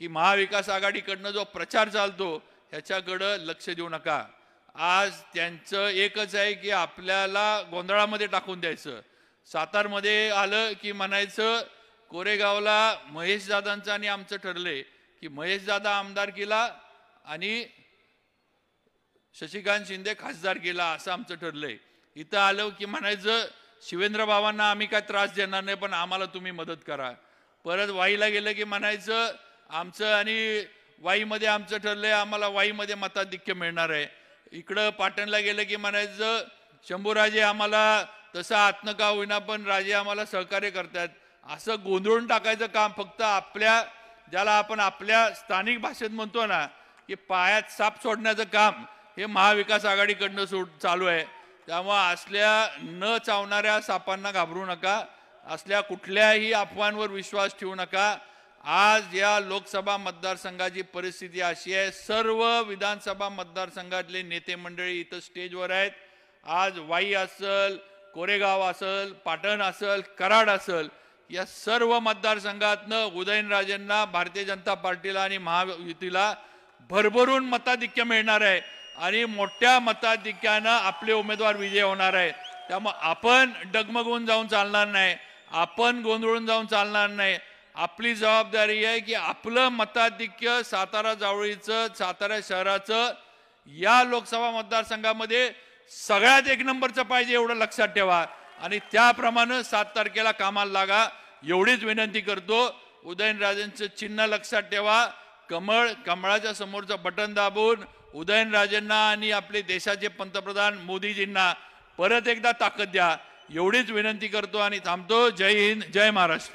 की महाविकास आघाडीकडनं जो प्रचार चालतो ह्याच्याकडं लक्ष देऊ नका। आज त्यांचं एकच आहे की आपल्याला गोंधळामध्ये टाकून द्यायचं। सातारमध्ये आलं की म्हणायचं कोरेगावला महेशदादांचं आणि आमचं ठरलंय की महेशदादा आमदारकीला आणि शशिकांत शिंदे खासदारकीला असं आमचं ठरलंय। इथं आलं की म्हणायचं शिवेंद्र बाबांना आम्ही काय त्रास देणार नाही पण आम्हाला तुम्ही मदत करा। परत वाईला गेलं की म्हणायचं आमचं आणि वाईमध्ये आमचं ठरलंय आम्हाला वाईमध्ये मताधिक्य मिळणार आहे। इकडं पाटणला गेलं की म्हणायचं शंभूराजे आम्हाला तसं आत्न का होईना पण राजे आम्हाला सहकार्य करतात। असं गोंधळून टाकायचं काम फक्त आपल्या ज्याला आपण आपल्या स्थानिक भाषेत म्हणतो ना की पायात साप सोडण्याचं काम हे महाविकास आघाडीकडनं चालू आहे। त्यामुळे असल्या न चावणाऱ्या सापांना घाबरू नका, असल्या कुठल्याही अफवांवर विश्वास ठेवू नका। आज या लोकसभा मतदारसंघाची परिस्थिती अशी आहे, सर्व विधानसभा मतदारसंघातले नेते मंडळी इथं स्टेजवर आहेत। आज वाई असेल, कोरेगाव असेल, पाटण असेल, कराड असेल, या सर्व मतदारसंघातनं उदयनराजेंना, भारतीय जनता पार्टीला आणि महायुतीला भरभरून मताधिक्य मिळणार आहे आणि मोठ्या मताधिक्यानं आपले उमेदवार विजय होणार आहे। त्यामुळे आपण डगमगून जाऊन चालणार नाही, आपण गोंधळून जाऊन चालणार नाही। आपली जबाबदारी आहे की आपलं मताधिक्य सातारा जावळीचं, सातारा शहराचं या लोकसभा मतदारसंघामध्ये सगळ्यात एक नंबरचं पाहिजे एवढं लक्षात ठेवा आणि त्याप्रमाणे 7 तारखेला कामाला लागा एवढीच विनंती करतो। उदयनराजेंचं चिन्ह लक्षात ठेवा, कमळ, कमळाच्या समोरचं बटन दाबून उदयनराजेंना आणि आपले देशाचे पंतप्रधान मोदीजींना परत एकदा ताकद द्या एवढीच विनंती करतो आणि थांबतो। जय हिंद, जय महाराष्ट्र।